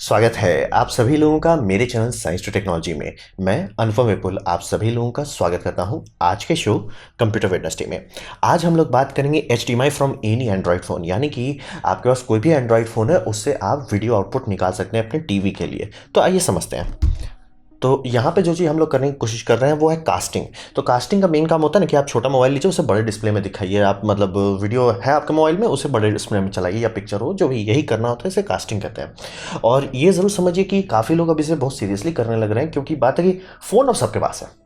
स्वागत है आप सभी लोगों का मेरे चैनल साइंस टू टेक्नोलॉजी में। मैं अनुपम विपुल आप सभी लोगों का स्वागत करता हूं आज के शो कंप्यूटर वेडनेसडे में। आज हम लोग बात करेंगे HDMI from any Android phone, यानी कि आपके पास कोई भी एंड्रॉयड फ़ोन है उससे आप वीडियो आउटपुट निकाल सकते हैं अपने टीवी के लिए। तो आइए समझते हैं। तो यहाँ पे जो चीज़ हम लोग करने की कोशिश कर रहे हैं वो है कास्टिंग। तो कास्टिंग का मेन काम होता है ना कि आप छोटा मोबाइल लीजिए, उसे बड़े डिस्प्ले में दिखाइए। आप मतलब वीडियो है आपके मोबाइल में, उसे बड़े डिस्प्ले में चलाइए या पिक्चर हो जो भी, यही करना होता है, इसे कास्टिंग कहते हैं। और ये ज़रूर समझिए कि काफ़ी लोग अब इसे बहुत सीरियसली करने लग रहे हैं, क्योंकि बात है कि फ़ोन अब सबके पास है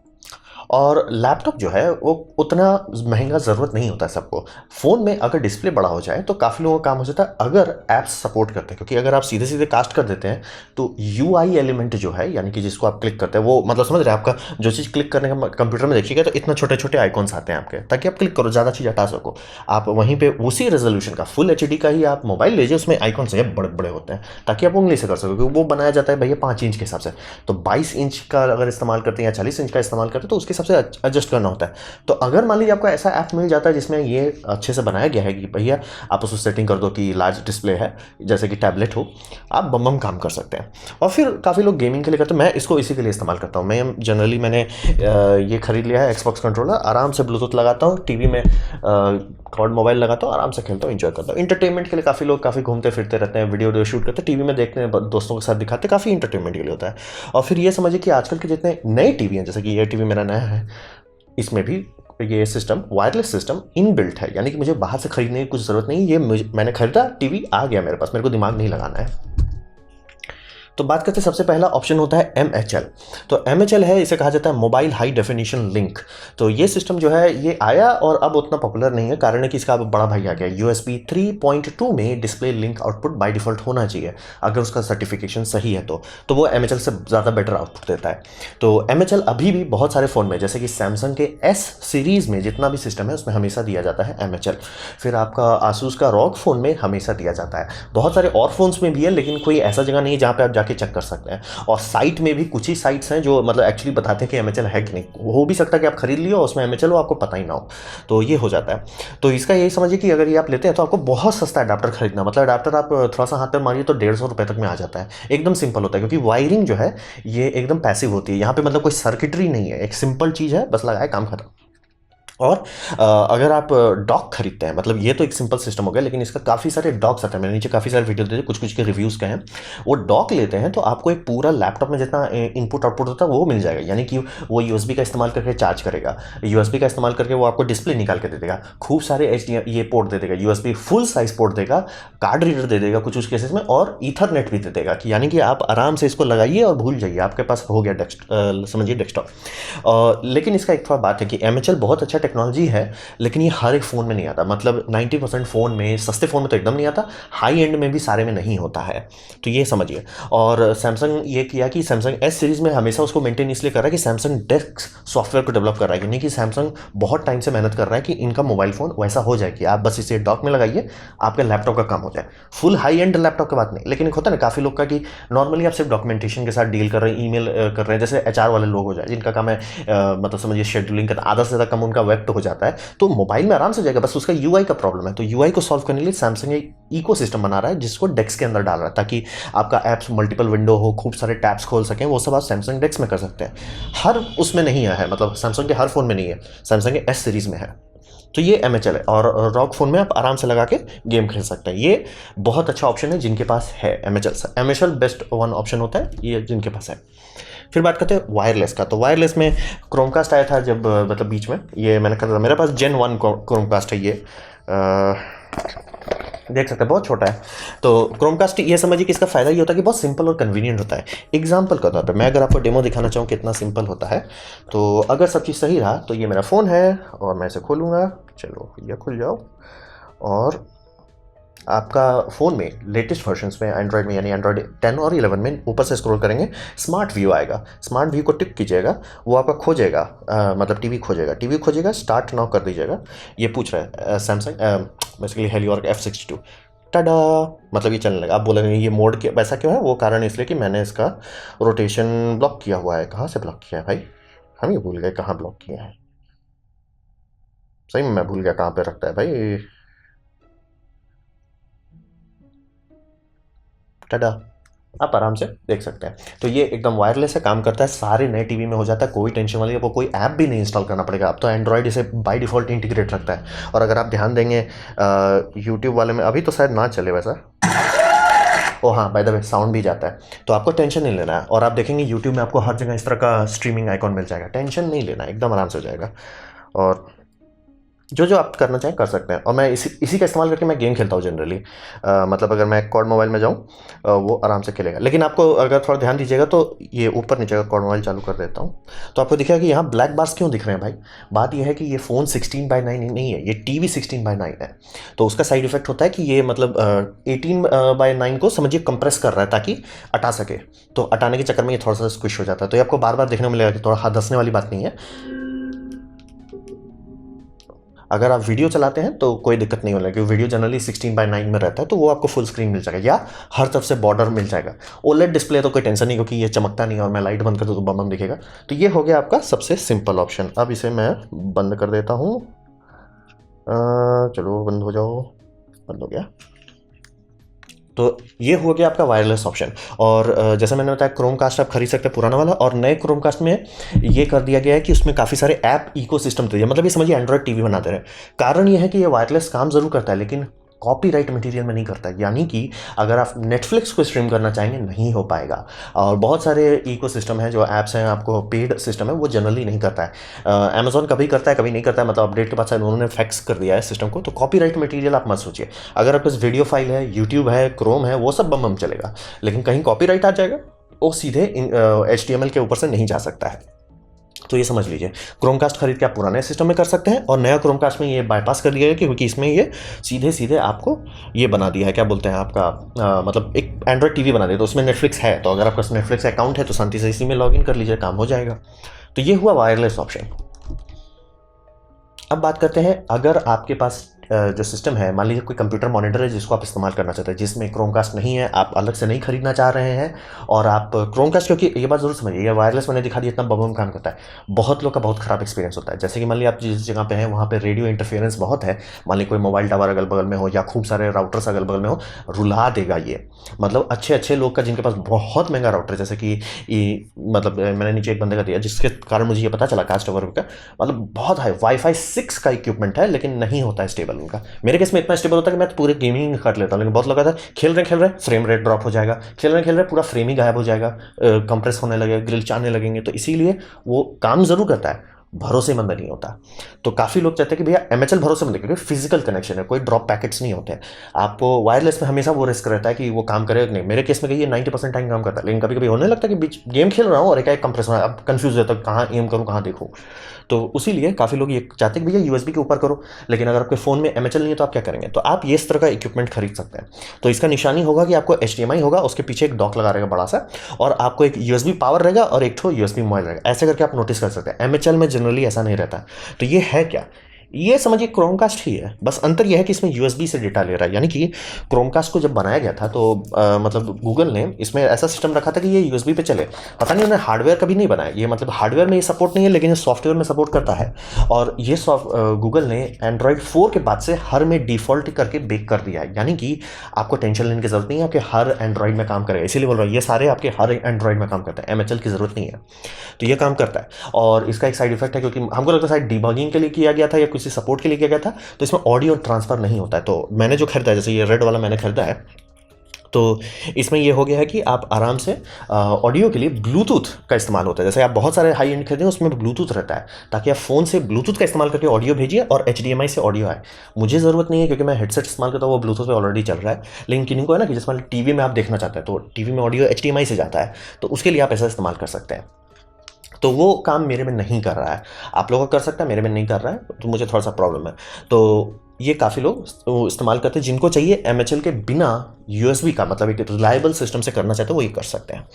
और लैपटॉप जो है वो उतना महंगा ज़रूरत नहीं होता है सबको। फ़ोन में अगर डिस्प्ले बड़ा हो जाए तो काफ़ी लोगों का काम हो जाता है, अगर ऐप्स सपोर्ट करते हैं। क्योंकि अगर आप सीधे सीधे कास्ट कर देते हैं तो UI एलिमेंट जो है, यानी कि जिसको आप क्लिक करते हैं, वो मतलब समझ रहे हैं, आपका जो चीज़ क्लिक करने का कंप्यूटर में देखिएगा तो इतना छोटे छोटे आइकॉन्स आते हैं आपके, ताकि आप क्लिक करो, ज़्यादा चीज़ हटा सको। आप वहीं पे उसी रेजोल्यूशन का फुल HD का ही आप मोबाइल लीजिए, उसमें आइकॉन्स है बड़े बड़े होते हैं, ताकि आप उंगली से कर सको, क्योंकि वो बनाया जाता है भैया 5 इंच के हिसाब से। तो 22 इंच का अगर इस्तेमाल करते हैं या 40 इंच का इस्तेमाल करते हैं तो उसके हिसाब से एडजस्ट करना होता है। तो अगर मान लीजिए आपको ऐसा ऐप मिल जाता है जिसमें ये अच्छे से बनाया गया है कि भैया आप उसको सेटिंग कर दो कि लार्ज डिस्प्ले है, जैसे कि टैबलेट हो, आप बम बम काम कर सकते हैं। और फिर काफ़ी लोग गेमिंग के लिए करते हैं, मैं इसको इसी के लिए इस्तेमाल करता हूँ। मैं जनरली मैंने ये खरीद लिया है एक्सबॉक्स कंट्रोलर, आराम से ब्लूटूथ लगाता हूँ, टीवी में कॉर्ड मोबाइल लगाता हूँ, आराम से खेलता हूँ, इंजॉय करता हूँ। इंटरटेनमेंट के लिए काफ़ी लोग काफ़ी घूमते फिरते रहते हैं, वीडियो शूट करते हैं, टीवी में देखते हैं, दोस्तों के साथ दिखाते हैं, काफ़ी इंटरटेनमेंट के लिए होता है। और फिर ये समझिए कि आजकल के जितने नए टीवी हैं, जैसे कि ये टीवी मेरा नया है, इसमें भी ये सिस्टम वायरलेस सिस्टम इनबिल्ट है, यानी कि मुझे बाहर से खरीदने की कुछ ज़रूरत नहीं। ये मैंने खरीदा, टीवी आ गया मेरे पास, मेरे को दिमाग नहीं लगाना है। तो बात करते हैं, सबसे पहला ऑप्शन होता है MHL। तो MHL है, इसे कहा जाता है मोबाइल हाई डेफिनेशन लिंक। तो ये सिस्टम जो है ये आया और अब उतना पॉपुलर नहीं है, कारण है कि इसका अब बड़ा भाई आ गया। USB 3.2 में display link output by default होना चाहिए, अगर उसका सर्टिफिकेशन सही है तो वो MHL से ज़्यादा बेटर आउटपुट देता है। तो MHL अभी भी बहुत सारे फ़ोन में, जैसे कि सैमसंग के S सीरीज़ में जितना भी सिस्टम है उसमें हमेशा दिया जाता है MHL। फिर आपका आसूस का ROG फ़ोन में हमेशा दिया जाता है। बहुत सारे और फोन्स में भी है, लेकिन कोई ऐसा जगह नहीं है जहाँ पे आप जाके चेक कर सकते हैं। और साइट में भी कुछ ही साइट्स हैं जो मतलब एक्चुअली बताते हैं कि MHL है कि नहीं। हो भी सकता है कि आप खरीद लियो उसमें MHL हो, आपको पता ही ना हो। तो ये हो जाता है। तो इसका यही समझिए कि अगर ये आप लेते हैं तो आपको बहुत सस्ता अडाप्टर खरीदना, मतलब अडाप्टर आप थोड़ा सा हाथ पर मारिए तो 150 रुपये तक में आ जाता है। एकदम सिंपल होता है, क्योंकि वायरिंग जो है ये एकदम पैसिव होती है, यहाँ पे मतलब कोई सर्किटरी नहीं है, एक सिंपल चीज़ है, बस लगाए काम खत्म। और अगर आप डॉक खरीदते हैं, मतलब ये तो एक सिंपल सिस्टम हो गया, लेकिन इसका काफ़ी सारे डॉक्स आते हैं। मैंने नीचे काफ़ी सारे वीडियो देते, कुछ कुछ के रिव्यूज़ के हैं। वो डॉक लेते हैं तो आपको एक पूरा लैपटॉप में जितना इनपुट आउटपुट होता है वो मिल जाएगा, यानी कि वो USB का इस्तेमाल करके चार्ज करेगा, USB का इस्तेमाल करके वो आपको डिस्प्ले निकाल के दे देगा, खूब सारे HDMI ये पोर्ट दे देगा, USB फुल साइज पोर्ट देगा, कार्ड रीडर दे देगा कुछ कुछ केसेस में, और ईथरनेट भी दे देगा, कि यानी कि आप आराम से इसको लगाइए और भूल जाइए, आपके पास हो गया समझिए डेस्कटॉप। लेकिन इसका एक थोड़ा बात है कि MHL बहुत अच्छा टेक्नोलॉजी है, लेकिन ये हर एक फ़ोन में नहीं आता। मतलब 90% फ़ोन में, सस्ते फ़ोन में तो एकदम नहीं आता, हाई एंड में भी सारे में नहीं होता है। तो ये समझिए। और सैमसंग ये किया कि सैमसंग S सीरीज़ में हमेशा उसको मेंटेन इसलिए कर रहा है कि सैमसंग डेस्क सॉफ्टवेयर को डेवलप कर रहा है, यानी कि सैमसंग बहुत टाइम से मेहनत कर रहा है कि इनका मोबाइल फ़ोन वैसा हो जाए कि आप बस इसे डॉक में लगाइए, आपके लैपटॉप का काम हो जाए। फुल हाई एंड लैपटॉप की बात नहीं, लेकिन एक होता है ना काफ़ी लोग का कि नॉर्मली आप सिर्फ डॉक्यूमेंटेशन के साथ डील कर रहे हैं, ईमेल कर रहे हैं, जैसे HR वाले लोग हो जाए, जिनका काम है मतलब समझिए शेड्यूलिंग का, आधा से ज़्यादा कम उनका वेब पे हो जाता है, तो मोबाइल में आराम से जाएगा, बस उसका UI का प्रॉब्लम है। तो UI को सॉल्व करने के लिए सैमसंग एक इको सिस्टम बना रहा है, जिसको डेस्क के अंदर डाल रहा है, ताकि आपका ऐप्स मल्टीपल विंडो हो, खूब सारे टैब्स खोल सकें, वो सब आप सैमसंग डेस्क में कर सकते हैं। हर उसमें नहीं है, मतलब सैमसंग के हर फोन में नहीं है, सैमसंग के S सीरीज में है। तो ये MHL है, और ROG फोन में आप आराम से लगा के गेम खेल सकते हैं। ये बहुत अच्छा ऑप्शन है जिनके पास है MHL से। MHL बेस्ट वन ऑप्शन होता है ये जिनके पास है। फिर बात करते हैं वायरलेस का। तो वायरलेस में क्रोमकास्ट आया था जब मतलब बीच में, ये मैंने कहा था, मेरे पास Gen 1 क्रोमकास्ट है ये, देख सकते हैं बहुत छोटा है। तो क्रोमकास्ट ये समझिए कि इसका फ़ायदा ये होता है कि बहुत सिंपल और कन्वीनियंट होता है। एग्जाम्पल के तौर पर मैं अगर आपको डेमो दिखाना चाहूँ कितना सिंपल होता है, तो अगर सब चीज़ सही रहा तो ये मेरा फ़ोन है और मैं इसे खोलूँगा, चलो ये खुल जाओ, और आपका फ़ोन में लेटेस्ट वर्जन्स में एंड्रॉयड में, यानी एंड्रॉयड 10 और 11 में ऊपर से स्क्रॉल करेंगे, स्मार्ट व्यू आएगा। स्मार्ट व्यू को टिक कीजिएगा, वो आपका खोजेगा, मतलब टीवी खोजेगा, स्टार्ट नाउ कर दीजिएगा। ये पूछ रहा है सैमसंग बेसिकली हेलियोर्क F62, टाडा, मतलब ये चलने लगा। आप बोलेंगे ये मोड के वैसा क्यों है, वो कारण इसलिए कि मैंने इसका रोटेशन ब्लॉक किया हुआ है। कहाँ से ब्लॉक किया है भाई, हम ये भूल गए कहाँ ब्लॉक किए हैं, सही में मैं भूल गया कहाँ पे रखता है भाई, टाडा। आप आराम से देख सकते हैं। तो ये एकदम वायरलेस है, काम करता है, सारे नए टीवी में हो जाता है, कोई टेंशन वाली, आपको कोई ऐप भी नहीं इंस्टॉल करना पड़ेगा। अब तो एंड्रॉयड इसे बाय डिफ़ॉल्ट इंटीग्रेट रखता है। और अगर आप ध्यान देंगे यूट्यूब वाले में अभी तो शायद ना चले वैसा, ओ हाँ बाय द वे साउंड भी जाता है, तो आपको टेंशन नहीं लेना है। और आप देखेंगे यूट्यूब में आपको हर जगह इस तरह का स्ट्रीमिंग आइकॉन मिल जाएगा, टेंशन नहीं लेना है, एकदम आराम से हो जाएगा। और जो जो आप करना चाहें कर सकते हैं। और मैं इसी का इस्तेमाल करके मैं गेम खेलता हूँ जनरली। मतलब अगर मैं कॉर्ड मोबाइल में जाऊँ वो आराम से खेलेगा। लेकिन आपको अगर थोड़ा ध्यान दीजिएगा तो ये ऊपर नीचे का कॉर्ड मोबाइल चालू कर देता हूँ तो आपको दिखेगा कि यहाँ ब्लैक बार्स क्यों दिख रहे हैं भाई। बात यह है कि ये फ़ोन 16:9 नहीं है, ये टीवी 16:9 है। तो उसका साइड इफेक्ट होता है कि ये मतलब 18:9 को समझिए कंप्रेस कर रहा है ताकि अटा सके। तो अटाने के चक्कर में ये थोड़ा सा स्क्विश हो जाता है। तो ये आपको बार बार देखने को मिलेगा कि थोड़ा हाथ हंसने वाली बात नहीं है। अगर आप वीडियो चलाते हैं तो कोई दिक्कत नहीं होगा, क्योंकि वीडियो जनरली 16:9 में रहता है, तो वो आपको फुल स्क्रीन मिल जाएगा या हर तरफ से बॉर्डर मिल जाएगा। ओलेड डिस्प्ले तो कोई टेंशन नहीं, क्योंकि ये चमकता नहीं और मैं लाइट बंद कर दूँ तो बम बम दिखेगा। तो ये हो गया आपका सबसे सिंपल ऑप्शन। अब इसे मैं बंद कर देता हूँ। चलो बंद हो जाओ, बंद हो गया। तो ये हो गया आपका वायरलेस ऑप्शन। और जैसे मैंने बताया क्रोमकास्ट आप खरीद सकते हैं पुराना वाला, और नए क्रोमकास्ट में ये कर दिया गया है कि उसमें काफ़ी सारे ऐप इकोसिस्टम दे दिया, मतलब ये समझिए एंड्रॉयड टीवी बना दे रहे हैं। कारण ये है कि ये वायरलेस काम जरूर करता है लेकिन कॉपीराइट मटेरियल में नहीं करता है। यानी कि अगर आप नेटफ्लिक्स को स्ट्रीम करना चाहेंगे नहीं हो पाएगा। और बहुत सारे इकोसिस्टम हैं जो ऐप्स हैं, आपको पेड सिस्टम है, वो जनरली नहीं करता है। अमेजोन कभी करता है कभी नहीं करता है, मतलब अपडेट के बाद शायद उन्होंने फिक्स कर दिया है सिस्टम को। तो कॉपीराइट मटेरियल आप मत सोचिए। अगर आपके पास वीडियो फाइल है, यूट्यूब है, क्रोम है, वो सब बम बम चलेगा। लेकिन कहीं कॉपीराइट आ जाएगा, वो सीधे HTML के ऊपर से नहीं जा सकता है। तो ये समझ लीजिए, क्रोमकास्ट खरीद के आप पुराने सिस्टम में कर सकते हैं, और नया क्रोमकास्ट में ये बाईपास कर दिया गया क्योंकि इसमें ये सीधे सीधे आपको ये बना दिया है, क्या बोलते हैं आपका मतलब एक एंड्रॉयड टीवी बना दिया। तो उसमें नेटफ्लिक्स है, तो अगर आपका नेटफ्लिक्स अकाउंट है तो शांति से इसी में लॉगिन कर लीजिए, काम हो जाएगा। तो ये हुआ वायरलेस ऑप्शन। अब बात करते हैं, अगर आपके पास जो सिस्टम है, मान लीजिए कोई कंप्यूटर मॉनिटर है जिसको आप इस्तेमाल करना चाहते हैं, जिसमें क्रोमकास्ट नहीं है, आप अलग से नहीं खरीदना चाह रहे हैं, और आप क्रोमकास्ट, क्योंकि ये बात जरूर समझिए, ये वायरलेस मैंने दिखा दिया इतना बम काम करता है, बहुत लोग का बहुत खराब एक्सपीरियंस होता है। जैसे कि मान लीजिए आप जिस जगह पे हैं वहाँ पे रेडियो इंटरफेरेंस बहुत है, मान लीजिए कोई मोबाइल टावर अगल बगल में हो या खूब सारे राउटर्स अगल बगल में हो, रुला देगा ये। मतलब अच्छे अच्छे लोग का जिनके पास बहुत महंगा राउटर, जैसे कि मतलब मैंने नीचे एक बंदे का दिया जिसके कारण मुझे ये पता चला कास्ट ओवर का, मतलब बहुत हाई वाईफाई 6 का इक्विपमेंट है लेकिन नहीं होता है स्टेबल उनका। मेरे केस में इतना स्टेबल होता है कि मैं तो पूरे गेमिंग कर लेता हूँ, लेकिन बहुत लोग कहता है खेल रहे फ्रेम रेट ड्रॉप हो जाएगा, खेल रहे पूरा फ्रेम ही गायब हो जाएगा, कंप्रेस होने लगेगा, ग्लिच आने लगेंगे। तो इसीलिए वो काम जरूर करता है, भरोसेमंद नहीं होता। तो काफ़ी लोग चाहते हैं कि भैया MHL भरोसेमंद है क्योंकि फिजिकल कनेक्शन है, कोई ड्रॉप पैकेट्स नहीं होते हैं। आपको वायरलेस में हमेशा वो रिस्क रहता है कि वो काम करेगा नहीं। मेरे केस में ये 90% टाइम काम करता है, लेकिन कभी कभी होने लगता है कि बीच गेम खेल रहा हूँ और एक कंप्रेस होना है, अब कंफ्यूज होता है कहाँ एम करूँ कहाँ देखूँ। तो उसीलिए काफ़ी लोग ये चाहते हैं कि भैया USB के ऊपर करो, लेकिन अगर आपके फ़ोन में MHL नहीं है तो आप क्या करेंगे। तो आप ये इस तरह का इक्विपमेंट खरीद सकते हैं। तो इसका निशानी होगा कि आपको HDMI होगा, उसके पीछे एक डॉक लगा रहेगा बड़ा सा, और आपको एक USB पावर रहेगा और एक ठो USB मोबाइल रहेगा। ऐसे करके आप नोटिस कर सकते हैं। MHL में जनरली ऐसा नहीं रहता। तो ये है क्या, ये समझिए क्रोमकास्ट ही है, बस अंतर यह है कि इसमें USB से डेटा ले रहा है। यानी कि क्रोमकास्ट को जब बनाया गया था तो मतलब गूगल ने इसमें ऐसा सिस्टम रखा था कि ये USB पे चले। पता नहीं उन्होंने हार्डवेयर कभी नहीं बनाया, ये मतलब हार्डवेयर में ये सपोर्ट नहीं है लेकिन सॉफ्टवेयर में सपोर्ट करता है। और ये गूगल ने Android 4 के बाद से हर में डिफ़ॉल्ट करके बेक कर दिया है। यानी कि आपको टेंशन लेने की जरूरत नहीं है, आपके हर एंड्रॉइड में काम करेगा। इसीलिए बोल रहा हूँ ये सारे आपके हर एंड्रॉइड में काम करते हैं, MHL की ज़रूरत नहीं है। तो ये काम करता है। और इसका एक साइड इफेक्ट है, क्योंकि हमको लगता है शायद डिबगिंग के लिए किया गया था या किसी सपोर्ट के लिए किया गया था, तो इसमें ऑडियो ट्रांसफर नहीं होता है। तो मैंने जो खरीदा है, जैसे ये रेड वाला मैंने खरीदा है, तो इसमें ये हो गया है कि आप आराम से ऑडियो के लिए ब्लूटूथ का इस्तेमाल होता है। जैसे आप बहुत सारे हाई एंड खरीदें उसमें ब्लूटूथ रहता है, ताकि आप फ़ोन से ब्लूटूथ का इस्तेमाल करके ऑडियो भेजिए और HDMI से ऑडियो आए। मुझे ज़रूरत नहीं है क्योंकि मैं हेडसेट इस्तेमाल करता हूँ, वो ब्लूटूथ पे ऑलरेडी चल रहा है। लेकिन किन्हीं को है ना कि जिसमें टीवी में आप देखना चाहते हैं तो टीवी में ऑडियो HDMI से जाता है, तो उसके लिए आप ऐसा इस्तेमाल कर सकते हैं। तो वो काम मेरे में नहीं कर रहा है, आप लोगों का कर सकता है, मेरे में नहीं कर रहा है, तो मुझे थोड़ा सा प्रॉब्लम है। तो ये काफ़ी लोग इस्तेमाल करते हैं, जिनको चाहिए MHL के बिना USB का, मतलब एक रिलायबल सिस्टम से करना चाहते हैं वो ये कर सकते हैं।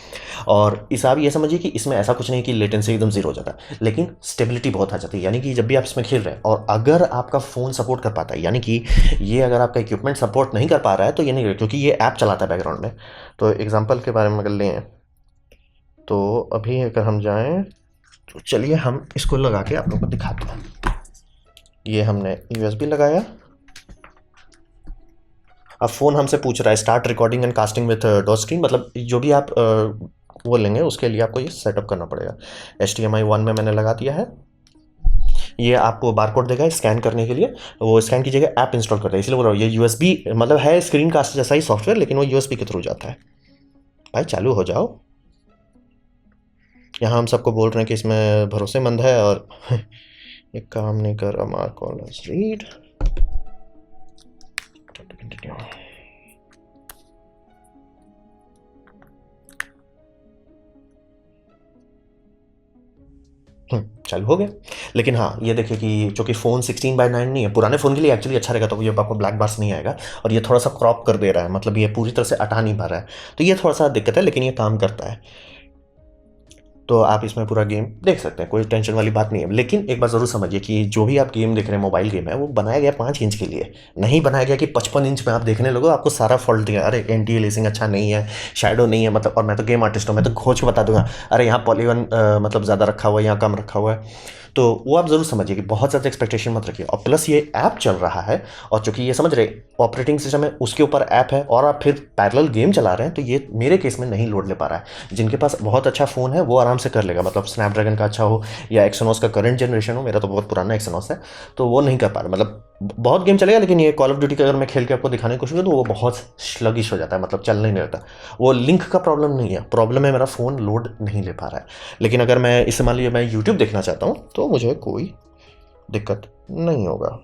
और इस आप ये समझिए कि इसमें ऐसा कुछ नहीं कि लेटेंसी एकदम जीरो हो जाता है, लेकिन स्टेबिलिटी बहुत आ जाती है। यानी कि जब भी आप इसमें खेल रहे हैं और अगर आपका फ़ोन सपोर्ट कर पाता है, यानी कि ये अगर आपका इक्विपमेंट सपोर्ट नहीं कर पा रहा है तो ये नहीं, क्योंकि ये ऐप चलाता है बैकग्राउंड में। तो एग्जाम्पल के बारे में अगर लें तो अभी अगर हम जाएँ तो चलिए हम इसको लगा के आप लोगों को दिखाते हैं। ये हमने USB लगाया, अब फ़ोन हमसे पूछ रहा है start recording and casting with dot screen, मतलब जो भी आप वो लेंगे उसके लिए आपको ये सेटअप करना पड़ेगा। HDMI 1 में मैंने लगा दिया है। ये आपको बारकोड देगा स्कैन करने के लिए, वो स्कैन कीजिएगा, ऐप इंस्टॉल करता है, इसलिए बोल रहा हूँ ये USB मतलब है स्क्रीन कास्ट जैसा ही सॉफ्टवेयर, लेकिन वो USB के थ्रू जाता है। भाई चालू हो जाओ। यहाँ हम सबको बोल रहे हैं कि इसमें भरोसेमंद है और एक काम नहीं कर रहा। मार्क ऑलवेज रीड चालू हो गया। लेकिन हाँ ये देखिए कि चूंकि फ़ोन 16:9 नहीं है, पुराने फ़ोन के लिए एक्चुअली अच्छा रहेगा, तो ये आपको ब्लैक बार्स नहीं आएगा, और ये थोड़ा सा क्रॉप कर दे रहा है, मतलब ये पूरी तरह से हटा नहीं पा रहा है, तो ये थोड़ा सा दिक्कत है, लेकिन ये काम करता है। तो आप इसमें पूरा गेम देख सकते हैं, कोई टेंशन वाली बात नहीं है। लेकिन एक बात ज़रूर समझिए कि जो भी आप गेम देख रहे हैं, मोबाइल गेम है, वो बनाया गया 5 इंच के लिए, नहीं बनाया गया कि 55 इंच में आप देखने लगो आपको सारा फॉल्ट दिया, अरे एंटी एलिसिंग अच्छा नहीं है, शैडो नहीं है, मतलब। और मैं तो गेम आर्टिस्ट हूँ, मैं तो खोज के बता दूंगा अरे यहाँ पॉलीगन मतलब ज़्यादा रखा हुआ है, यहाँ कम रखा हुआ है। तो वो आप ज़रूर समझिए कि बहुत ज़्यादा एक्सपेक्टेशन मत रखिए। और प्लस ये ऐप चल रहा है, और चूंकि ये समझ रहे ऑपरेटिंग सिस्टम है उसके ऊपर ऐप है, और आप फिर पैरेलल गेम चला रहे हैं, तो ये मेरे केस में नहीं लोड ले पा रहा है। जिनके पास बहुत अच्छा फ़ोन है वो आराम से कर लेगा, मतलब स्नैपड्रैगन का अच्छा हो या एक्सोनॉस का करंट जनरेशन हो, मेरा तो बहुत पुराना एक्सोनॉस है, तो वो नहीं कर पा रहा। मतलब बहुत गेम चलेगा, लेकिन ये कॉल ऑफ ड्यूटी का अगर मैं खेल के आपको दिखाने की कोशिश करूँ तो वो बहुत स्लगिश हो जाता है, मतलब चलने नहीं रहता। वो लिंक का प्रॉब्लम नहीं है, प्रॉब्लम है मेरा फ़ोन लोड नहीं ले पा रहा है। लेकिन अगर मैं इससे मान लीजिए मैं यूट्यूब देखना चाहता हूँ तो मुझे कोई दिक्कत नहीं होगा।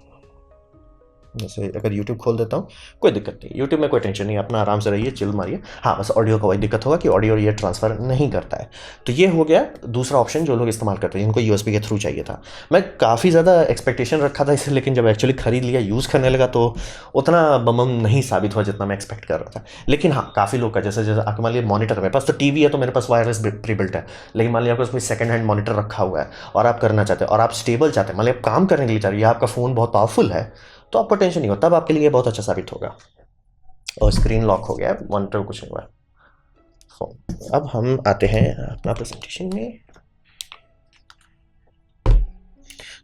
जैसे अगर YouTube खोल देता हूँ, कोई दिक्कत नहीं, YouTube में कोई टेंशन नहीं, अपना आराम से रहिए, चिल मारिए। हाँ बस ऑडियो का वही दिक्कत होगा कि ऑडियो ये ट्रांसफ़र नहीं करता है। तो ये हो गया दूसरा ऑप्शन जो लोग इस्तेमाल करते हैं, जिनको USB के थ्रू चाहिए था। मैं काफ़ी ज़्यादा एक्सपेक्टेशन रखा था इससे, लेकिन जब एक्चुअली खरीद लिया, यूज़ करने लगा, तो उतना बम नहीं साबित हुआ जितना मैं एक्सपेक्ट कर रहा था। लेकिन हाँ काफ़ी लोग का जैसे जैसे आपके मान लीजिए मॉनिटर, मेरे पास तो TV है तो मेरे पास वायरलेस प्री बिल्ट है, लेकिन मान लीजिए आपके पास कोई सेकंड हैंड मॉनिटर रखा हुआ है और आप करना चाहते हैं और आप स्टेबल चाहते हैं, मान लीजिए आप काम करने के लिए चाह रहे हैं, आपका फ़ोन बहुत पावरफुल है, तो आपको टेंशन नहीं हो, तब आपके लिए बहुत अच्छा साबित होगा। और स्क्रीन लॉक हो गया है, मॉनिटर कुछ नहीं हुआ है, फोन। अब हम आते हैं अपना प्रेजेंटेशन में।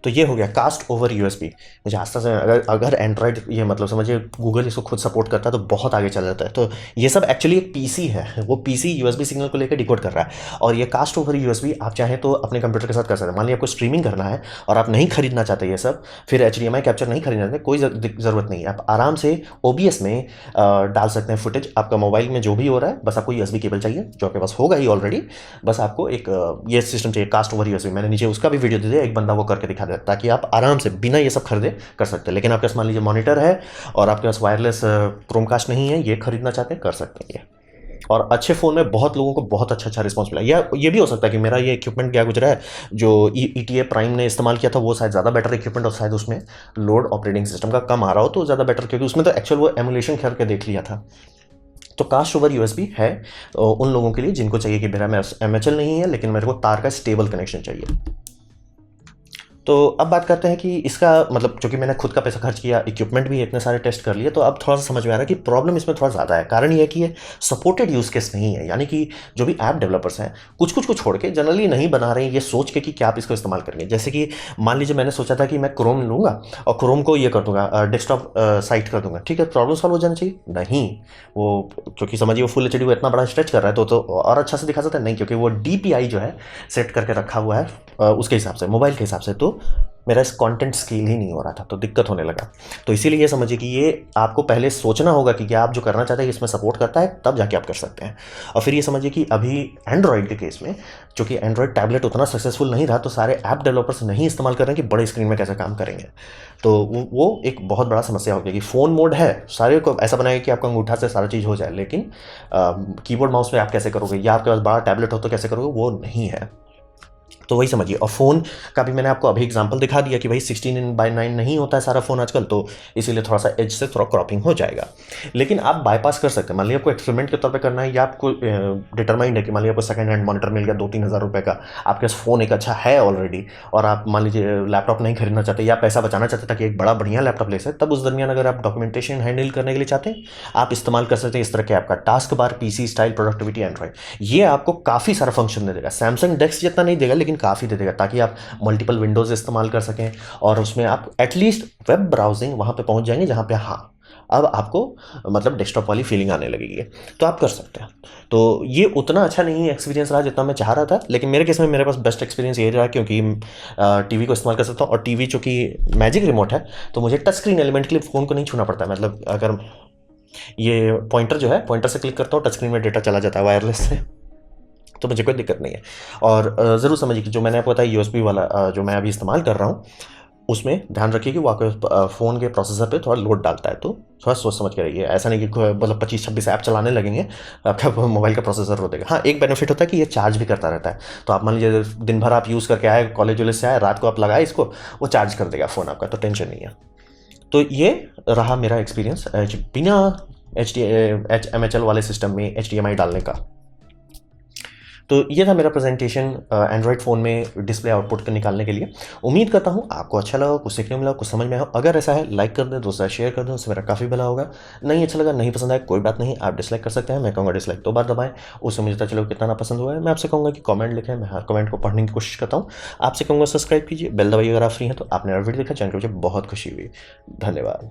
तो ये हो गया कास्ट ओवर USB। मुझे आस्था से अगर एंड्रॉयड ये मतलब समझिए गूगल इसको खुद सपोर्ट करता है तो बहुत आगे चल जाता है। तो ये सब एक्चुअली एक PC है, वो PC USB सिग्नल को लेकर डिकोड कर रहा है, और ये कास्ट ओवर USB आप चाहें तो अपने कंप्यूटर के साथ कर सकते हैं। मान लीजिए आपको स्ट्रीमिंग करना है और आप नहीं खरीदना चाहते ये सब, फिर HDMI कैप्चर नहीं खरीदना चाहते, कोई ज़रूरत नहीं है, आप आराम से OBS में डाल सकते हैं फुटेज। आपका मोबाइल में जो भी हो रहा है, बस आपको USB केबल चाहिए, जो आपके पास होगा ही ऑलरेडी। बस आपको एक ये सिस्टम चाहिए कास्ट ओवर USB। मैंने नीचे उसका भी वीडियो दे दिया, एक बंदा वो करके दिखा देता, ताकि आप आराम से बिना ये सब खरीदे कर सकते हैं। लेकिन आपके पास मान लीजिए मॉनिटर है और आपके पास वायरलेस क्रोमकास्ट नहीं है, ये खरीदना चाहते हैं, कर सकते हैं ये। और अच्छे फ़ोन में बहुत लोगों को बहुत अच्छा रिस्पॉन्स मिला। या ये भी हो सकता है कि मेरा ये इक्विपमेंट क्या गुजरा है, जो ETA प्राइम ने इस्तेमाल किया था वो शायद ज़्यादा बेटर इक्विपमेंट, और शायद उसमें लोड ऑपरेटिंग सिस्टम का कम आ रहा हो तो ज़्यादा बेटर, क्योंकि उसमें तो एक्चुअल वो एमुलेशन करके देख लिया था। तो कास्ट ओवर USB है उन लोगों के लिए जिनको चाहिए कि मेरा MHL नहीं है, लेकिन मेरे को तार का स्टेबल कनेक्शन चाहिए। तो अब बात करते हैं कि इसका मतलब, चूंकि मैंने खुद का पैसा खर्च किया, इक्विपमेंट भी इतने सारे टेस्ट कर लिए, तो अब थोड़ा सा समझ में आ रहा है कि प्रॉब्लम इसमें थोड़ा ज़्यादा है। कारण ये है कि ये सपोर्टेड यूज़ केस नहीं है, यानी कि जो भी ऐप डेवलपर्स हैं कुछ कुछ को छोड़ के जनरली नहीं बना रहे हैं ये सोच के कि क्या आप इसको इस्तेमाल करेंगे। जैसे कि मान लीजिए मैंने सोचा था कि मैं क्रोम लूँगा और क्रोम को ये कर दूंगा डेस्कटॉप साइट कर दूंगा, ठीक है, प्रॉब्लम सॉल्व हो जाना चाहिए। नहीं, वो क्योंकि समझिए वो फुल HD वो इतना बड़ा स्ट्रेच कर रहा है तो और अच्छा से दिखा सकता है नहीं, क्योंकि वो DPI जो है सेट करके रखा हुआ है उसके हिसाब से, मोबाइल के हिसाब से, तो मेरा इस कंटेंट स्केल ही नहीं हो रहा था, तो दिक्कत होने लगा। तो इसीलिए ये समझिए कि ये आपको पहले सोचना होगा कि क्या आप जो करना चाहते हैं इसमें सपोर्ट करता है, तब जाके आप कर सकते हैं। और फिर ये समझिए कि अभी एंड्रॉयड के केस में, चूंकि एंड्रॉयड टैबलेट उतना सक्सेसफुल नहीं रहा, तो सारे ऐप डेवलपर्स नहीं इस्तेमाल कर रहे हैं कि बड़े स्क्रीन में कैसे काम करेंगे। तो वो एक बहुत बड़ा समस्या हो गया कि फ़ोन मोड है, सारे को ऐसा बनाएगा कि आपका अंगूठा से सारा चीज़ हो जाए, लेकिन कीबोर्ड माउस पे आप कैसे करोगे, या आपके पास बड़ा टैबलेट हो तो कैसे करोगे, वो नहीं है। तो वही समझिए। और फ़ोन का भी मैंने आपको अभी एग्जांपल दिखा दिया कि भाई 16:9 नहीं होता है सारा फ़ोन आजकल, तो इसीलिए थोड़ा सा एज से थोड़ा क्रॉपिंग हो जाएगा। लेकिन आप बाईपास कर सकते हैं। मान लीजिए आपको एक्सपेरिमेंट के तौर पे करना है, या आपको डिटरमाइंड है कि मान लीजिए आपको सेकंड हैंड मॉनिटर मिल गया 2-3 हज़ार रुपये का, आपके पास फ़ोन एक अच्छा है ऑलरेडी, और आप मान लीजिए लैपटॉप नहीं खरीदना चाहते या पैसा बचाना चाहते ताकि एक बड़ा बढ़िया लैपटॉप ले सके, तब उस दरमियान अगर आप डॉक्यूमेंटेशन हैंडल करने के लिए चाहते हैं, आप इस्तेमाल कर सकते हैं इस तरह के आपका task bar PC style productivity Android. ये आपको काफ़ी सारा फंक्शन दे देगा, सैमसंग डेस्क जितना नहीं देगा लेकिन काफ़ी दे देगा, ताकि आप मल्टीपल विंडोज़ इस्तेमाल कर सकें, और उसमें आप एटलीस्ट वेब ब्राउजिंग वहाँ पे पहुँच जाएंगे जहाँ पे हाँ अब आपको मतलब डेस्कटॉप वाली फीलिंग आने लगेगी, तो आप कर सकते हैं। तो ये उतना अच्छा नहीं एक्सपीरियंस रहा जितना मैं चाह रहा था, लेकिन मेरे केस में मेरे पास बेस्ट एक्सपीरियंस यही रहा, क्योंकि टीवी को इस्तेमाल कर सकता हूँ, और टीवी चूँकि मैजिक रिमोट है तो मुझे टच स्क्रीन एलिमेंट के लिए फ़ोन को नहीं छूना पड़ता है। मतलब अगर ये पॉइंटर जो है, पॉइंटर से क्लिक करता हूँ, टच स्क्रीन में डेटा चला जाता है वायरलेस से, तो मुझे कोई दिक्कत नहीं है। और ज़रूर समझिए कि जो मैंने आपको बताया यूएसबी वाला जो मैं अभी इस्तेमाल कर रहा हूँ, उसमें ध्यान रखिए कि वो आपके फ़ोन के प्रोसेसर पे थोड़ा लोड डालता है, तो थोड़ा सोच समझ के रहिए। ऐसा नहीं कि मतलब 25-26 ऐप चलाने लगेंगे आपका मोबाइल का प्रोसेसर रो देगा। हाँ, एक बेनिफिट होता है कि ये चार्ज भी करता रहता है, तो आप मान लीजिए दिन भर आप यूज़ करके आए, कॉलेज वॉलेज से आए, रात को आप लगाए इसको, वो चार्ज कर देगा फ़ोन आपका, तो टेंशन नहीं है। तो ये रहा मेरा एक्सपीरियंस बिना HMHL वाले सिस्टम में HDMI डालने का। तो ये था मेरा प्रेजेंटेशन एंड्रॉयड फ़ोन में डिस्प्ले आउटपुट निकालने के लिए। उम्मीद करता हूँ आपको अच्छा लगा, कुछ सीखने मिला, कुछ समझ में आया। अगर ऐसा है लाइक कर दें, दोस्तों शेयर कर दें, उससे मेरा काफ़ी भला होगा। नहीं अच्छा लगा, नहीं पसंद आया, कोई बात नहीं, आप डिसलाइक कर सकते हैं। मैं कहूँगा डिसलाइक 2 बार दबाएं, उससे मुझे पता चलो कितना ना पसंद हुआ है। मैं आपसे कहूँगा कि कमेंट लिखें, मैं हर कमेंट को पढ़ने की कोशिश करता हूँ। आपसे कहूँगा सब्सक्राइब कीजिए, बेल दबाइए अगर आप फ्री हैं तो। आपने वीडियो देखा, जान के मुझे बहुत खुशी हुई। धन्यवाद।